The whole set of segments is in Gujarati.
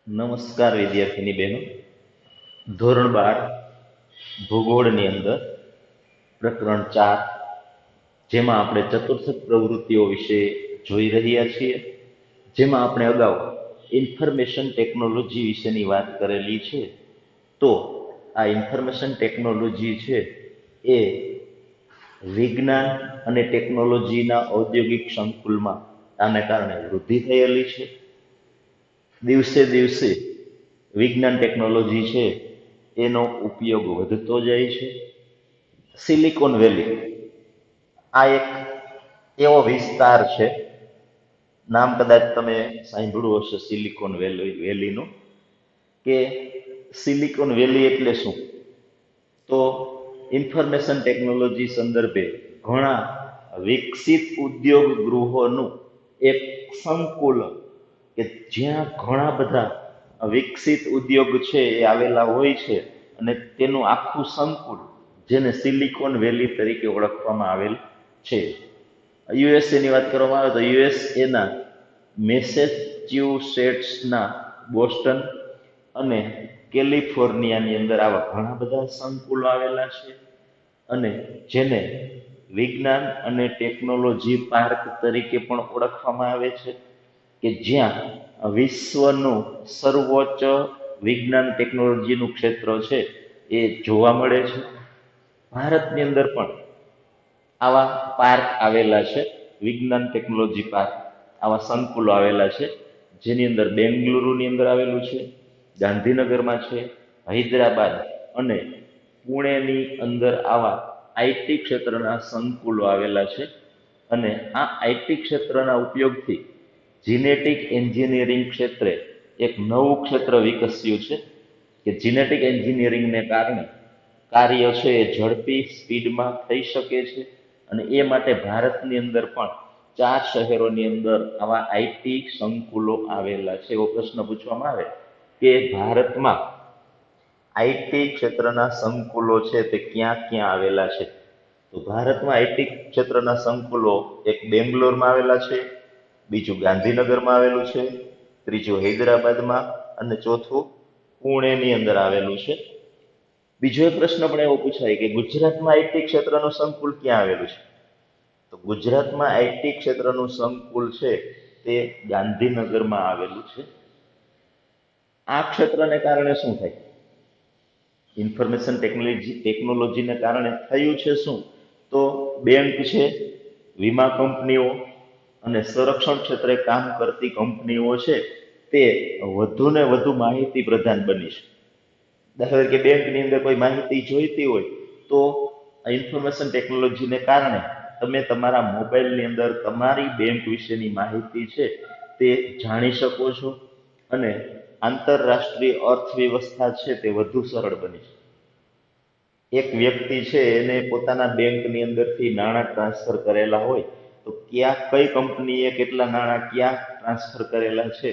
નમસ્કાર વિદ્યાર્થીની બહેનો. ધોરણ 12 ભૂગોળની અંદર પ્રકરણ 4, જેમાં આપણે ચતુર્થક પ્રવૃત્તિઓ વિશે જોઈ રહ્યા છીએ, જેમાં આપણે અગાઉ ઇન્ફોર્મેશન ટેકનોલોજી વિશેની વાત કરેલી છે. તો આ ઇન્ફોર્મેશન ટેકનોલોજી છે એ વિજ્ઞાન અને ટેકનોલોજીના ઔદ્યોગિક સંકુલમાં આને કારણે વૃદ્ધિ થયેલી છે. દિવસે દિવસે વિજ્ઞાન ટેકનોલોજી છે એનો ઉપયોગ વધતો જાય છે. સિલિકોન વેલી આ એક એવો વિસ્તાર છે, નામ કદાચ તમે સાંભળ્યું હશે સિલિકોન વેલીનું, કે સિલિકોન વેલી એટલે શું? તો ઇન્ફોર્મેશન ટેકનોલોજી સંદર્ભે ઘણા વિકસિત ઉદ્યોગ ગૃહોનું એક સંકુલ, કે જ્યાં ઘણા બધા વિકસિત ઉદ્યોગ છે એ આવેલા હોય છે, અને તેનું આખું સંકુલ, જેને સિલિકોન વેલી તરીકે ઓળખવામાં આવેલ છે. યુએસએની વાત કરવામાં આવે તો યુએસએના મેસેચ્યુસેટ્સના બોસ્ટન અને કેલિફોર્નિયાની અંદર આવા ઘણા બધા સંકુલો આવેલા છે, અને જેને વિજ્ઞાન અને ટેકનોલોજી પાર્ક તરીકે પણ ઓળખવામાં આવે છે, કે જ્યાં વિશ્વનું સર્વોચ્ચ વિજ્ઞાન ટેકનોલોજીનું ક્ષેત્ર છે એ જોવા મળે છે. ભારતની અંદર પણ આવા પાર્ક આવેલા છે, વિજ્ઞાન ટેકનોલોજી પાર્ક, આવા સંકુલો આવેલા છે, જેની અંદર બેંગલુરુની અંદર આવેલું છે, ગાંધીનગરમાં છે, હૈદરાબાદ અને પુણેની અંદર આવા આઈટી ક્ષેત્રના સંકુલો આવેલા છે. અને આ આઈટી ક્ષેત્રના ઉપયોગથી જીનેટિક એન્જિનિયરિંગ ક્ષેત્રે એક નવું ક્ષેત્ર વિકસ્યું છે, કે જીનેટિક એન્જિનિયરિંગને કારણે કાર્ય છે એ ઝડપી સ્પીડમાં થઈ શકે છે. અને એ માટે ભારતની અંદર પણ 4 શહેરોની અંદર આવા આઈટી સંકુલો આવેલા છે. એવો પ્રશ્ન પૂછવામાં આવે કે ભારતમાં આઈટી ક્ષેત્રના સંકુલો છે તે ક્યાં ક્યાં આવેલા છે? તો ભારતમાં આઈટી ક્ષેત્રના સંકુલો એક બેંગ્લોરમાં આવેલા છે, બીજું ગાંધીનગરમાં આવેલું છે, ત્રીજું હૈદરાબાદમાં, અને ચોથું પુણેની અંદર આવેલું છે. બીજો એક પ્રશ્ન પણ એવો પૂછાય કે ગુજરાતમાં આઈટી ક્ષેત્રનું સંકુલ ક્યાં આવેલું છે? તો ગુજરાતમાં આઈટી ક્ષેત્રનું સંકુલ છે તે ગાંધીનગરમાં આવેલું છે. આ ક્ષેત્રને કારણે શું થાય? ઇન્ફોર્મેશન ટેકનોલોજીને કારણે થયું છે શું? તો બેંક છે, વીમા કંપનીઓ અને સંરક્ષણ ક્ષેત્રે કામ કરતી કંપનીઓ છે તે વધુ ને વધુ માહિતી પ્રધાન બની છે. દાખલા તરીકે બેંકની અંદર કોઈ માહિતી જોઈતી હોય તો ઇન્ફોર્મેશન ટેકનોલોજીને કારણે તમે તમારા મોબાઈલની અંદર તમારી બેંક વિશેની માહિતી છે તે જાણી શકો છો, અને આંતરરાષ્ટ્રીય અર્થવ્યવસ્થા છે તે વધુ સરળ બની છે. એક વ્યક્તિ છે એને પોતાના બેંકની અંદરથી નાણાં ટ્રાન્સફર કરેલા હોય તો કઈ કંપનીએ કેટલા નાણાં ક્યાં ટ્રાન્સફર કરેલા છે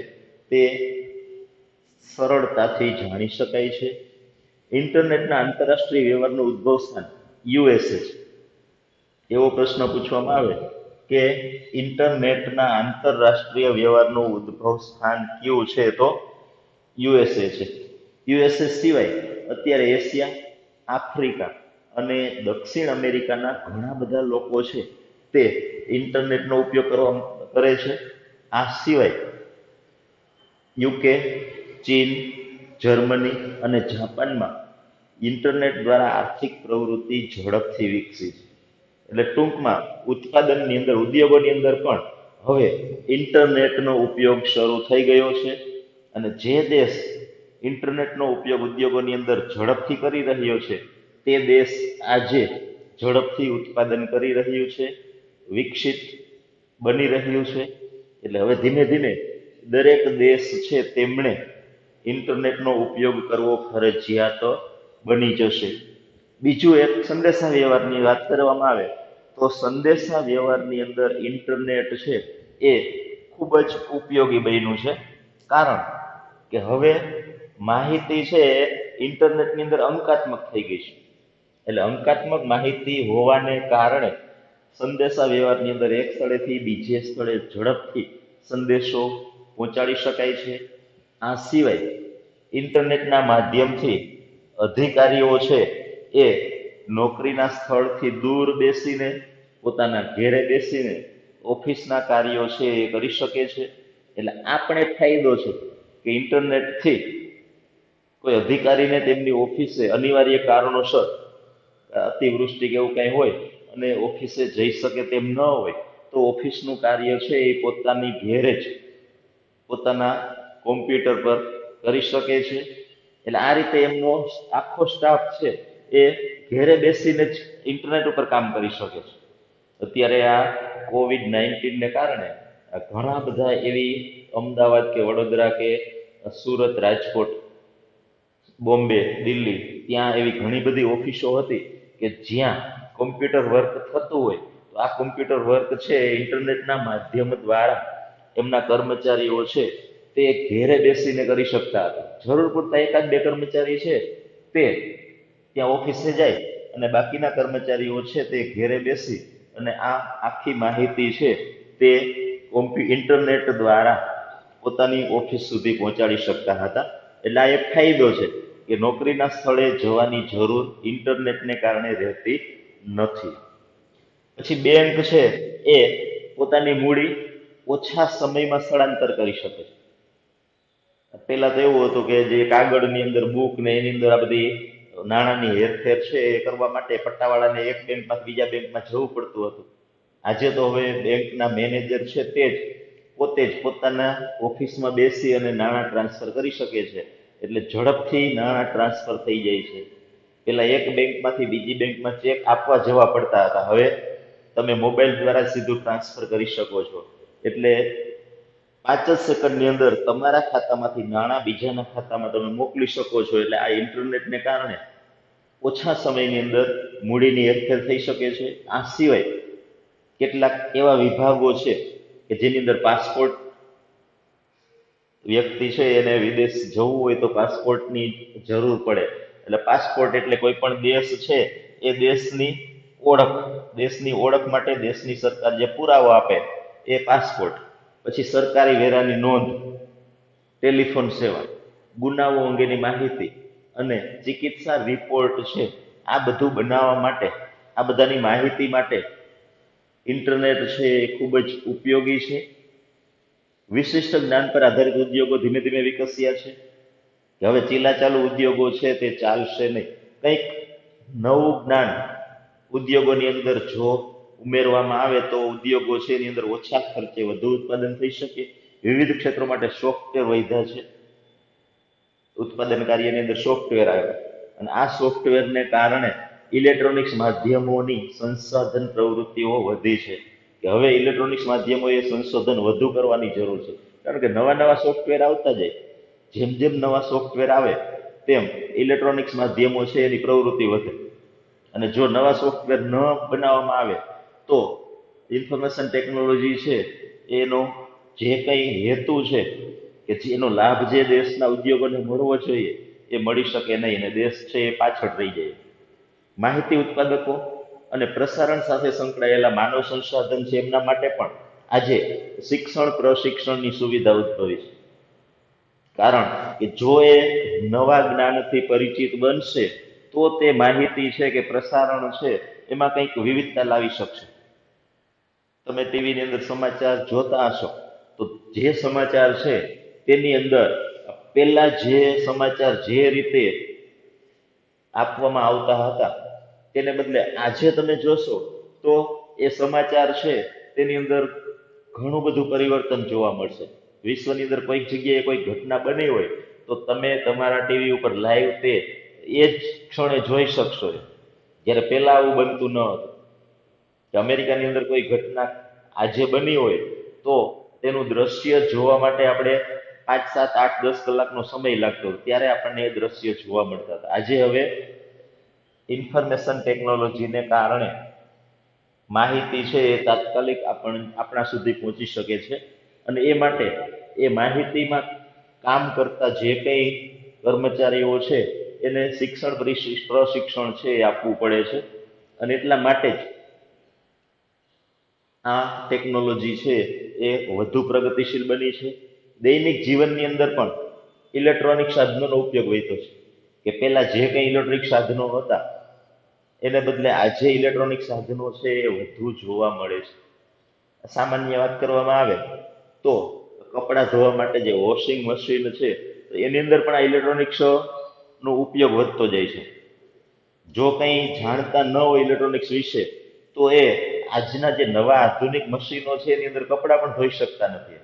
તે સરળતાથી જાણી શકાય છે. ઇન્ટરનેટના આંતરરાષ્ટ્રીય વ્યવહારનું ઉદ્ભવ સ્થાન યુએસએ છે. એવો પ્રશ્ન પૂછવામાં આવે કે ઇન્ટરનેટના આંતરરાષ્ટ્રીય વ્યવહારનું ઉદ્ભવ સ્થાન કયું છે? તો યુએસએ છે. યુએસએ સિવાય અત્યારે એશિયા, આફ્રિકા અને દક્ષિણ અમેરિકાના ઘણા બધા લોકો છે તે ઇન્ટરનેટનો ઉપયોગ કરે છે. આ સિવાય યુકે, ચીન, જર્મની અને જાપાનમાં ઇન્ટરનેટ દ્વારા આર્થિક પ્રવૃત્તિ ઝડપથી વિકસી છે. એટલે ટૂંકમાં ઉત્પાદનની અંદર, ઉદ્યોગોની અંદર પણ હવે ઇન્ટરનેટનો ઉપયોગ શરૂ થઈ ગયો છે. અને જે દેશ ઇન્ટરનેટનો ઉપયોગ ઉદ્યોગોની અંદર ઝડપથી કરી રહ્યો છે તે દેશ આજે ઝડપથી ઉત્પાદન કરી રહ્યું છે, વિકસિત બની રહ્યું છે. એટલે હવે ધીમે ધીમે દરેક દેશ છે તેમણે ઇન્ટરનેટનો ઉપયોગ કરવો ફરજિયાત બની જશે. બીજું એક સંદેશા વ્યવહારની વાત કરવામાં આવે તો સંદેશા વ્યવહારની અંદર ઇન્ટરનેટ છે એ ખૂબ જ ઉપયોગી બન્યું છે, કારણ કે હવે માહિતી છે ઇન્ટરનેટની અંદર અંકાત્મક થઈ ગઈ છે. એટલે અંકાત્મક માહિતી હોવાને કારણે સંદેશા વ્યવહારની અંદર એક સ્થળેથી બીજે સ્થળે ઝડપથી સંદેશો પહોંચાડી શકાય છે. આ સિવાય ઇન્ટરનેટના માધ્યમથી અધિકારીઓ છે એ નોકરીના સ્થળથી દૂર બેસીને પોતાના ઘેરે બેસીને ઓફિસના કાર્યો છે એ કરી શકે છે. એટલે આ પણ એક ફાયદો છે કે ઇન્ટરનેટથી કોઈ અધિકારીને તેમની ઓફિસે અનિવાર્ય કારણોસર અતિવૃષ્ટિ કે એવું કંઈ હોય અને ઓફિસે જઈ શકે તેમ ન હોય તો ઓફિસનું કાર્ય છે એ પોતાની ઘેરે જ પોતાના કોમ્પ્યુટર પર કરી શકે છે. એટલે આ રીતે એમનો આખો સ્ટાફ છે એ ઘેરે બેસીને જ ઇન્ટરનેટ ઉપર કામ કરી શકે છે. અત્યારે આ COVID-19ને કારણે ઘણા બધા એવી અમદાવાદ કે વડોદરા કે સુરત, રાજકોટ, બોમ્બે, દિલ્હી ત્યાં એવી ઘણી બધી ઓફિસો હતી કે જ્યાં કોમ્પ્યુટર વર્ક થતું હોય તો આ કોમ્પ્યુટર વર્ક છે ઇન્ટરનેટના માધ્યમ દ્વારા એમના કર્મચારીઓ છે તે ઘેરે બેસીને કરી શકતા હતા. જરૂર પૂરતા એકાદ બે કર્મચારી છે તે ત્યાં ઓફિસે જાય અને બાકીના કર્મચારીઓ છે તે ઘેરે બેસી અને આ આખી માહિતી છે તે ઇન્ટરનેટ દ્વારા પોતાની ઓફિસ સુધી પહોંચાડી શકતા હતા. એટલે આ એક ફાયદો છે કે નોકરીના સ્થળે જવાની જરૂર ઇન્ટરનેટને કારણે રહેતી નથી. પછી બેંક છે એ પોતાની મૂડી ઓછા સમયમાં સ્થળાંતર કરી શકે છે. પહેલા તો એવું હતું કે જે કાગળની અંદર બુક ને એની અંદર આ બધી નાણાંની હેરફેર છે એ કરવા માટે પટ્ટાવાળાને એક બેંકમાંથી બીજા બેંકમાં જવું પડતું હતું. આજે તો હવે બેંકના મેનેજર છે તે જ પોતે જ પોતાના ઓફિસમાં બેસી અને નાણાં ટ્રાન્સફર કરી શકે છે. એટલે ઝડપથી નાણાં ટ્રાન્સફર થઈ જાય છે. પેલા એક બેંકમાંથી બીજી બેંકમાં ચેક આપવા જવા પડતા હતા, હવે તમે મોબાઈલ દ્વારા સીધું ટ્રાન્સફર કરી શકો છો. એટલે 5 જ સેકન્ડની અંદર તમારા ખાતામાંથી નાણાં બીજાના ખાતામાં તમે મોકલી શકો છો. એટલે આ ઇન્ટરનેટને કારણે ઓછા સમયની અંદર મૂડીની હેરફેર થઈ શકે છે. આ સિવાય કેટલાક એવા વિભાગો છે કે જેની અંદર પાસપોર્ટ, વ્યક્તિ છે એને વિદેશ જવું હોય તો પાસપોર્ટની જરૂર પડે. એટલે પાસપોર્ટ એટલે કોઈ પણ દેશ છે એ દેશની ઓળખ માટે દેશની સરકાર જે પુરાવો આપે એ પાસપોર્ટ. પછી સરકારી વેરાની નોંધ, ટેલિફોન સેવા, ગુનાઓ અંગેની માહિતી અને ચિકિત્સા રિપોર્ટ છે, આ બધું બનાવવા માટે, આ બધાની માહિતી માટે ઇન્ટરનેટ છે એ ખૂબ જ ઉપયોગી છે. વિશિષ્ટ જ્ઞાન પર આધારિત ઉદ્યોગો ધીમે ધીમે વિકસ્યા છે કે હવે ચીલાચાલુ ઉદ્યોગો છે તે ચાલશે નહીં. કંઈક નવું જ્ઞાન ઉદ્યોગોની અંદર જો ઉમેરવામાં આવે તો ઉદ્યોગો છે એની અંદર ઓછા ખર્ચે વધુ ઉત્પાદન થઈ શકે. વિવિધ ક્ષેત્રો માટે સોફ્ટવેર વધ્યા છે. ઉત્પાદન કાર્યની અંદર સોફ્ટવેર આવ્યા અને આ સોફ્ટવેરને કારણે ઇલેક્ટ્રોનિક્સ માધ્યમોની સંશોધન પ્રવૃત્તિઓ વધી છે કે હવે ઇલેક્ટ્રોનિક્સ માધ્યમોએ સંશોધન વધુ કરવાની જરૂર છે. કારણ કે નવા નવા સોફ્ટવેર આવતા જાય, જેમ જેમ નવા સોફ્ટવેર આવે તેમ ઇલેક્ટ્રોનિક્સ માધ્યમો છે એની પ્રવૃત્તિ વધે. અને જો નવા સોફ્ટવેર ન બનાવવામાં આવે તો ઇન્ફોર્મેશન ટેકનોલોજી છે એનો જે કંઈ હેતુ છે કે જેનો લાભ જે દેશના ઉદ્યોગોને મળવો જોઈએ એ મળી શકે નહીં અને દેશ છે એ પાછળ રહી જાય. માહિતી ઉત્પાદકો અને પ્રસારણ સાથે સંકળાયેલા માનવ સંસાધન છે એમના માટે પણ આજે શિક્ષણ પ્રશિક્ષણની સુવિધા ઉદ્ભવી છે. કારણ કે જો એ નવા જ્ઞાનથી પરિચિત બનશે તો તે માહિતી છે કે પ્રસારણ છે એમાં કંઈક વિવિધતા લાવી શકશે. તમે ટીવીની અંદર સમાચાર જોતા હશો તો જે સમાચાર છે તેની અંદર પહેલા જે સમાચાર જે રીતે આપવામાં આવતા હતા તેને બદલે આજે તમે જોશો તો એ સમાચાર છે તેની અંદર ઘણું બધું પરિવર્તન જોવા મળશે. વિશ્વની અંદર કોઈક જગ્યાએ કોઈ ઘટના બની હોય તો તમે તમારા ટીવી ઉપર લાઈવ તે એ જ ક્ષણે જોઈ શકશો. જ્યારે પહેલા આવું બનતું ન હતું કે અમેરિકાની અંદર કોઈ ઘટના આજે બની હોય તો તેનું દ્રશ્ય જોવા માટે આપણે 5, 7, 8, 10 કલાકનો સમય લાગતો, ત્યારે આપણને એ દ્રશ્ય જોવા મળતા હતા. આજે હવે ઇન્ફોર્મેશન ટેકનોલોજીને કારણે માહિતી છે એ તાત્કાલિક આપણા સુધી પહોંચી શકે છે અને એ માટે એ માહિતીમાં કામ કરતા જે કંઈ કર્મચારીઓ છે એને શિક્ષણ પ્રશિક્ષણ છે એ આપવું પડે છે. અને એટલા માટે જ આ ટેકનોલોજી છે એ વધુ પ્રગતિશીલ બની છે. દૈનિક જીવનની અંદર પણ ઇલેક્ટ્રોનિક સાધનોનો ઉપયોગ વધ્યો છે, કે પહેલા જે કંઈ ઇલેક્ટ્રિક સાધનો હતા એને બદલે આજે ઇલેક્ટ્રોનિક સાધનો છે એ વધુ જોવા મળે છે. સામાન્ય વાત કરવામાં આવે તો કપડાં ધોવા માટે જે વોશિંગ મશીન છે તો એની અંદર પણ આ ઇલેક્ટ્રોનિક્સ નો ઉપયોગ વધતો જાય છે. જો કંઈ જાણતા ન હોય ઇલેક્ટ્રોનિક્સ વિશે તો એ આજના જે નવા આધુનિક મશીનો છે એની અંદર કપડાં પણ ધોઈ શકતા નથી.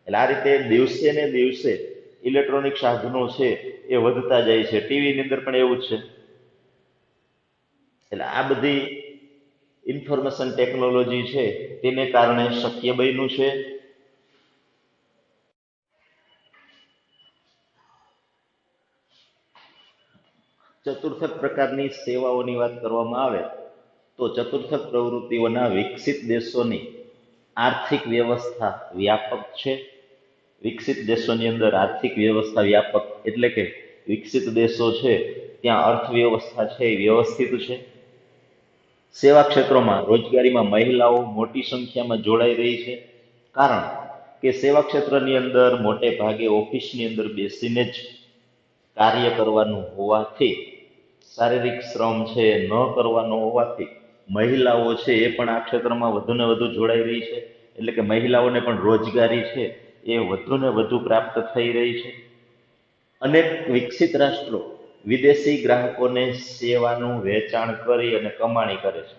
એટલે આ રીતે દિવસે ને દિવસે ઇલેક્ટ્રોનિક સાધનો છે એ વધતા જાય છે. ટીવીની અંદર પણ એવું જ છે. એટલે આ બધી ઇન્ફોર્મેશન ટેકનોલોજી છે તેને કારણે શક્ય બન્યું છે. ચતુર્થક પ્રકારની સેવાઓની વાત કરવામાં આવે તો ચતુર્થક પ્રવૃત્તિઓના વિકસિત દેશોની આર્થિક વ્યવસ્થા વ્યાપક છે. વિકસિત દેશોની અંદર આર્થિક વ્યવસ્થા વ્યાપક એટલે કે વિકસિત દેશો છે ત્યાં અર્થવ્યવસ્થા છે એ વ્યવસ્થિત છે. સેવા ક્ષેત્રોમાં રોજગારીમાં મહિલાઓ મોટી સંખ્યામાં જોડાઈ રહી છે, કારણ કે સેવા ક્ષેત્રની અંદર મોટે ભાગે ઓફિસની અંદર બેસીને જ કાર્ય કરવાનું હોવાથી, શારીરિક શ્રમ છે ન કરવાનો હોવાથી મહિલાઓ છે એ પણ આ ક્ષેત્રમાં વધુને વધુ જોડાઈ રહી છે. એટલે કે મહિલાઓને પણ રોજગારી છે એ વધુને વધુ પ્રાપ્ત થઈ રહી છે. અનેક વિકસિત રાષ્ટ્રો વિદેશી ગ્રાહકોને સેવાનું વેચાણ કરી અને કમાણી કરે છે.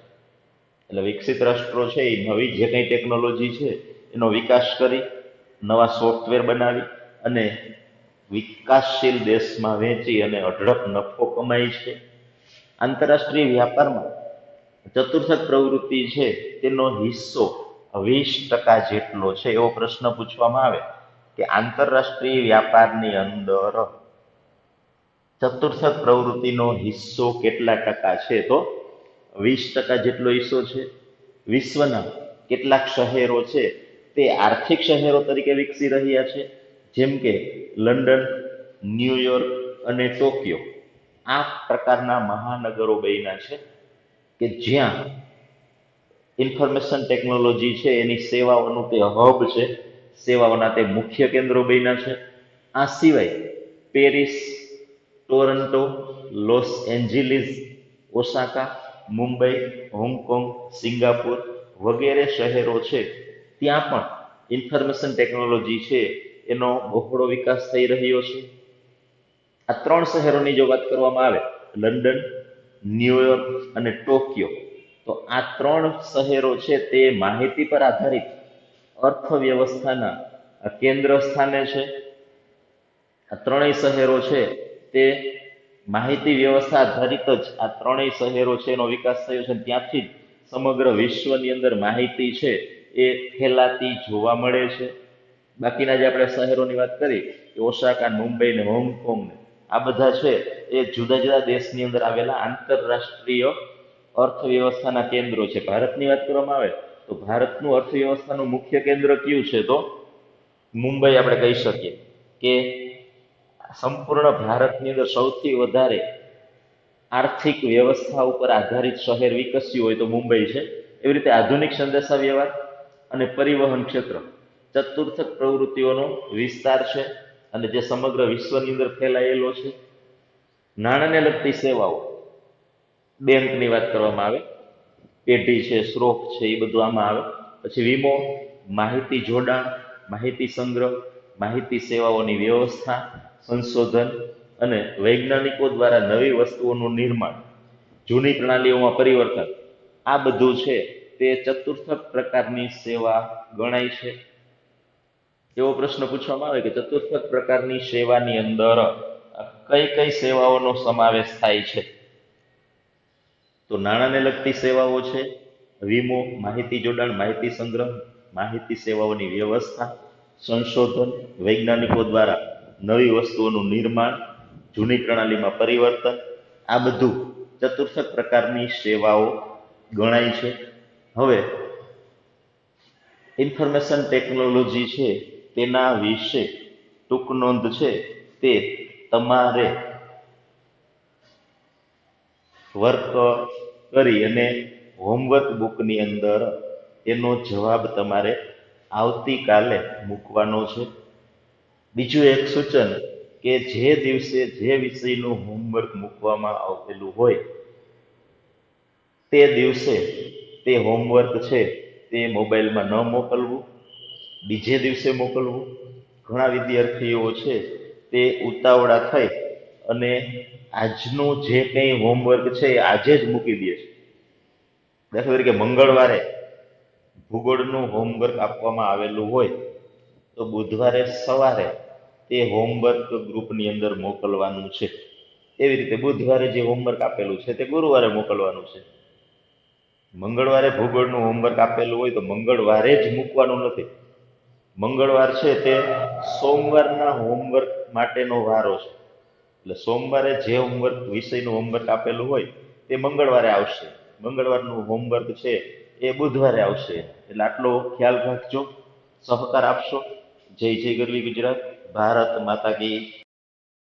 એટલે વિકસિત રાષ્ટ્રો છે એ નવી જે કંઈ ટેકનોલોજી છે એનો વિકાસ કરી, નવા સોફ્ટવેર બનાવી અને વિકાસશીલ દેશમાં વેચી અને અઢળક નફો કમાય છે. આંતરરાષ્ટ્રીય વ્યાપારમાં ચતુર્થક પ્રવૃત્તિ છે તેનો હિસ્સો 20% જેટલો છે. એવો પ્રશ્ન પૂછવામાં આવે કે આંતરરાષ્ટ્રીય વ્યાપારની અંદર ચતુર્થક પ્રવૃત્તિનો હિસ્સો કેટલા ટકા છે? તો 20% જેટલો હિસ્સો છે. વિશ્વના કેટલાક શહેરો છે તે આર્થિક શહેરો તરીકે વિકસી રહ્યા છે, જેમ કે લંડન, ન્યુયોર્ક અને ટોક્યો. આ પ્રકારના મહાનગરો બન્યા છે કે જ્યાં ઇન્ફોર્મેશન ટેકનોલોજી છે એની સેવાઓનું તે હબ છે, સેવાઓના તે મુખ્ય કેન્દ્રો બન્યા છે. આ સિવાય Paris, Toronto, Los Angeles, Osaka, Mumbai, Hong Kong, Singapore વગેરે શહેરો છે ત્યાં પણ ઇન્ફોર્મેશન ટેકનોલોજી છે એનો બહોળો વિકાસ થઈ રહ્યો છે. આ 3 શહેરોની જો વાત કરવામાં આવે, લંડન, ન્યુયોર્ક અને ટોક્યો, તો આ 3 શહેરો છે તે માહિતી પર આધારિત અર્થવ્યવસ્થાના કેન્દ્ર સ્થાને છે. આ 3 શહેરો છે તે માહિતી વ્યવસ્થા આધારિત જ આ 3 શહેરો છે એનો વિકાસ થયો છે. ત્યાંથી જ સમગ્ર વિશ્વની અંદર માહિતી છે એ ફેલાતી જોવા મળે છે. બાકીના જે આપણે શહેરોની વાત કરી કે ઓસાકા, મુંબઈ ને હોંગકોંગ, આ બધા છે એ જુદા જુદા દેશની અંદર આવેલા આંતરરાષ્ટ્રીય અર્થવ્યવસ્થાના કેન્દ્રો છે. ભારતની વાત કરવામાં આવે તો ભારતનું અર્થવ્યવસ્થાનું મુખ્ય કેન્દ્ર કયું છે? તો મુંબઈ આપણે કહી શકીએ કે સંપૂર્ણ ભારતની અંદર સૌથી વધારે આર્થિક વ્યવસ્થા ઉપર આધારિત શહેર વિકસ્યું હોય તો મુંબઈ છે. એવી રીતે આધુનિક સંદેશા વ્યવહાર અને પરિવહન ક્ષેત્ર ચતુર્થક પ્રવૃત્તિઓનો વિસ્તાર છે અને જે સમગ્ર વિશ્વની અંદર ફેલાયેલો છે. નાણાંને લગતી સેવાઓ, બેંકની વાત કરવામાં આવે, પેઢી છે, સ્રોત છે, એ બધું આમાં આવે. પછી વીમો, માહિતી જોડાણ, માહિતી સંગ્રહ, માહિતી સેવાઓની વ્યવસ્થા, સંશોધન અને વૈજ્ઞાનિકો દ્વારા નવી વસ્તુઓનું નિર્માણ, જૂની પ્રણાલીઓમાં પરિવર્તન, આ બધું છે તે ચતુર્થક પ્રકારની સેવા ગણાય છે. એવો પ્રશ્ન પૂછવામાં આવે કે ચતુર્થક પ્રકારની સેવાની અંદર કઈ કઈ સેવાઓનો સમાવેશ થાય છે? તો નાણાંને લગતી સેવાઓ છે, વીમો, માહિતી જોડાણ, માહિતી સંગ્રહ, માહિતી સેવાઓની વ્યવસ્થા, સંશોધન, વૈજ્ઞાનિકો દ્વારા નવી વસ્તુઓનું નિર્માણ, જૂની પ્રણાલીમાં પરિવર્તન, આ બધું ચતુર્થક પ્રકારની સેવાઓ ગણાય છે. હવે ઇન્ફોર્મેશન ટેકનોલોજી છે તેના વિશે ટૂંક નોંધ છે તે તમારે વર્ક કરી અને હોમવર્ક બુકની અંદર એનો જવાબ તમારે આવતીકાલે મૂકવાનો છે. બીજું એક સૂચન કે જે દિવસે જે વિષયનું હોમવર્ક મૂકવામાં આવેલું હોય તે દિવસે તે હોમવર્ક છે તે મોબાઈલમાં ન મોકલવું, બીજે દિવસે મોકલવું. ઘણા વિદ્યાર્થીઓ છે તે ઉતાવળા થઈ અને આજનું જે કંઈ હોમવર્ક છે એ આજે જ મૂકી દે છે. દાખલા તરીકે મંગળવારે ભૂગોળનું હોમવર્ક આપવામાં આવેલું હોય તો બુધવારે સવારે તે હોમવર્ક ગ્રુપની અંદર મોકલવાનું છે. એવી રીતે બુધવારે જે હોમવર્ક આપેલું છે તે ગુરુવારે મોકલવાનું છે. મંગળવારે ભૂગોળનું હોમવર્ક આપેલું હોય તો મંગળવારે જ મૂકવાનું નથી. મંગળવાર છે તે સોમવારના હોમવર્ક માટેનો વારો છે. એટલે સોમવારે જે હોમવર્ક વિષયનું હોમવર્ક આપેલું હોય તે મંગળવારે આવશે, મંગળવારનું હોમવર્ક છે એ બુધવારે આવશે. એટલે આટલો ખ્યાલ રાખજો, સહકાર આપશો. જય જય ગરવી ગુજરાત. ભારત માતા કી